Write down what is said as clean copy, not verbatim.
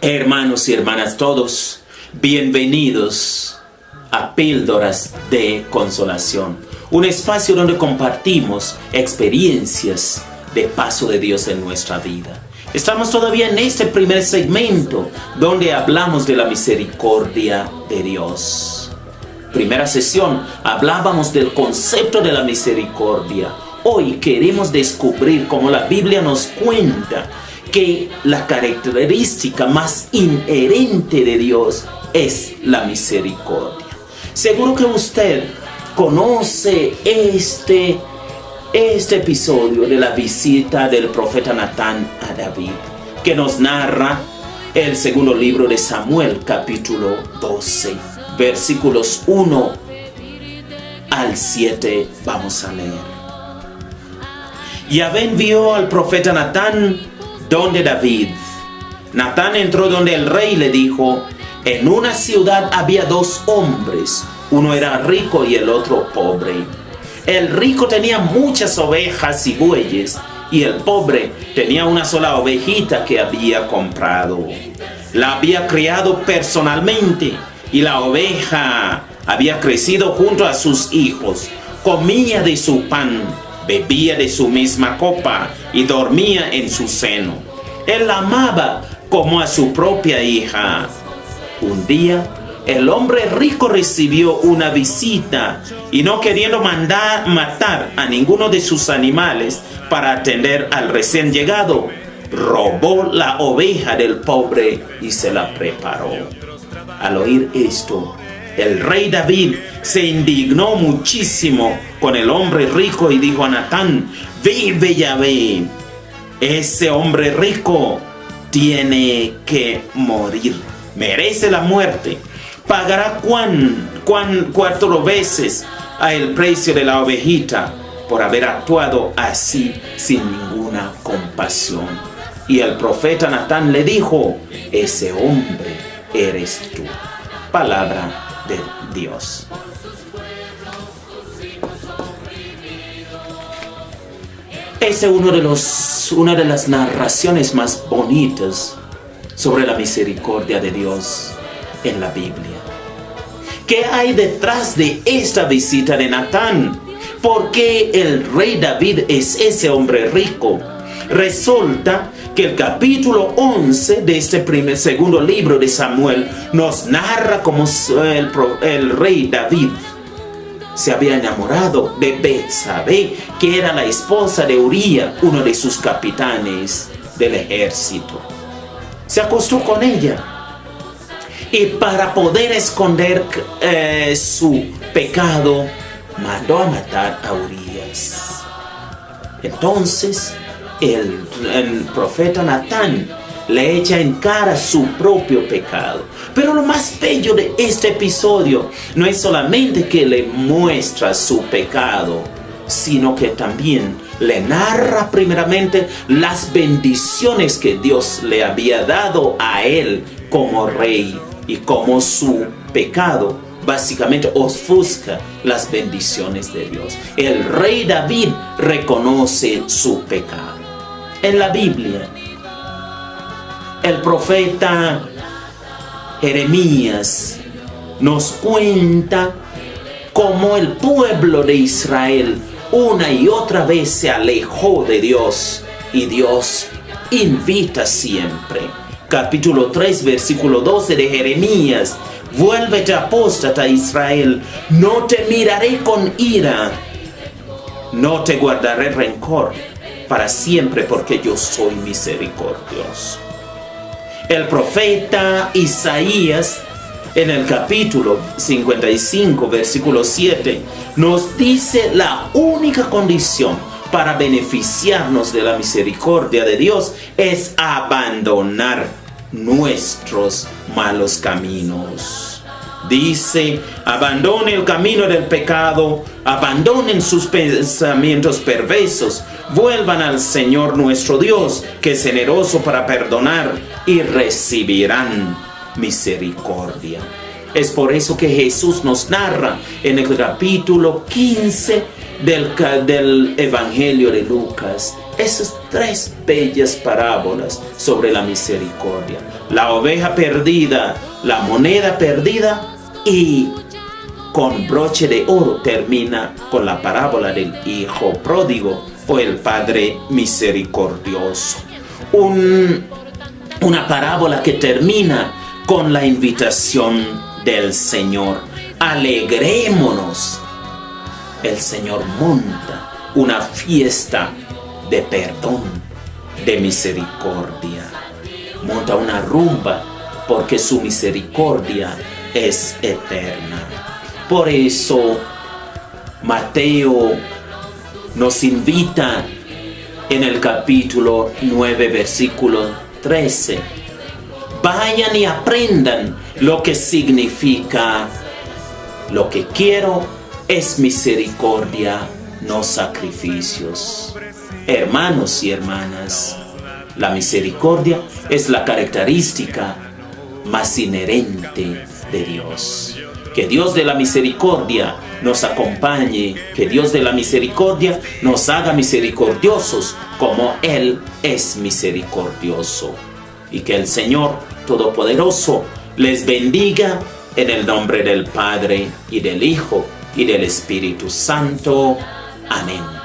Hermanos y hermanas todos, bienvenidos a Píldoras de Consolación, un espacio donde compartimos experiencias de paso de Dios en nuestra vida. Estamos todavía en este primer segmento donde hablamos de la misericordia de Dios. Primera sesión, hablábamos del concepto de la misericordia. Hoy queremos descubrir cómo la Biblia nos cuenta que la característica más inherente de Dios es la misericordia. Seguro que usted conoce este episodio de la visita del profeta Natán a David, que nos narra el segundo libro de Samuel, capítulo 12, versículos 1 al 7. Vamos a leer. Yahvé envió al profeta Natán donde David. Natán entró donde el rey le dijo: en una ciudad había dos hombres, uno era rico y el otro pobre. El rico tenía muchas ovejas y bueyes, y el pobre tenía una sola ovejita que había comprado. La había criado personalmente, y la oveja había crecido junto a sus hijos, comía de su pan, bebía de su misma copa y dormía en su seno. Él la amaba como a su propia hija. Un día, el hombre rico recibió una visita y, no queriendo matar a ninguno de sus animales para atender al recién llegado, robó la oveja del pobre y se la preparó. Al oír esto, el rey David se indignó muchísimo con el hombre rico y dijo a Natán: vive Yahvé, ese hombre rico tiene que morir, merece la muerte. Pagará 4 veces el precio de la ovejita por haber actuado así sin ninguna compasión. Y el profeta Natán le dijo: ese hombre eres tú. Palabra de Dios. Esa es una de las narraciones más bonitas sobre la misericordia de Dios en la Biblia. ¿Qué hay detrás de esta visita de Natán? ¿Por qué el rey David es ese hombre rico? Resulta que el capítulo 11 de este segundo libro de Samuel nos narra cómo el rey David se había enamorado de Betsabé, que era la esposa de Uría, uno de sus capitanes del ejército. Se acostó con ella y, para poder esconder su pecado, mandó a matar a Urías. Entonces el profeta Natán le echa en cara su propio pecado. Pero lo más bello de este episodio no es solamente que le muestra su pecado, sino que también le narra primeramente las bendiciones que Dios le había dado a él como rey, y cómo su pecado básicamente ofusca las bendiciones de Dios. El rey David reconoce su pecado. En la Biblia, el profeta Jeremías nos cuenta cómo el pueblo de Israel una y otra vez se alejó de Dios, y Dios invita siempre. Capítulo 3, versículo 12 de Jeremías: vuélvete, apóstata Israel, no te miraré con ira, no te guardaré rencor para siempre, porque yo soy misericordioso. El profeta Isaías, en el capítulo 55, versículo 7, nos dice la única condición para beneficiarnos de la misericordia de Dios es abandonar nuestros malos caminos. Dice: abandone el camino del pecado, abandonen sus pensamientos perversos, vuelvan al Señor nuestro Dios, que es generoso para perdonar, y recibirán misericordia. Es por eso que Jesús nos narra en el capítulo 15 del Evangelio de Lucas esas 3 bellas parábolas sobre la misericordia. La oveja perdida, la moneda perdida, y con broche de oro termina con la parábola del hijo pródigo o el padre misericordioso. Una parábola que termina con la invitación del Señor. Alegrémonos. El Señor monta una fiesta de perdón, de misericordia. Monta una rumba porque su misericordia es eterna. Por eso Mateo nos invita en el capítulo 9, versículo 13. Vayan y aprendan lo que significa: lo que quiero es misericordia, no sacrificios. Hermanos y hermanas, la misericordia es la característica más inherente de Dios. Que Dios de la misericordia nos acompañe, que Dios de la misericordia nos haga misericordiosos como Él es misericordioso. Y que el Señor Todopoderoso les bendiga en el nombre del Padre y del Hijo y del Espíritu Santo. Amén.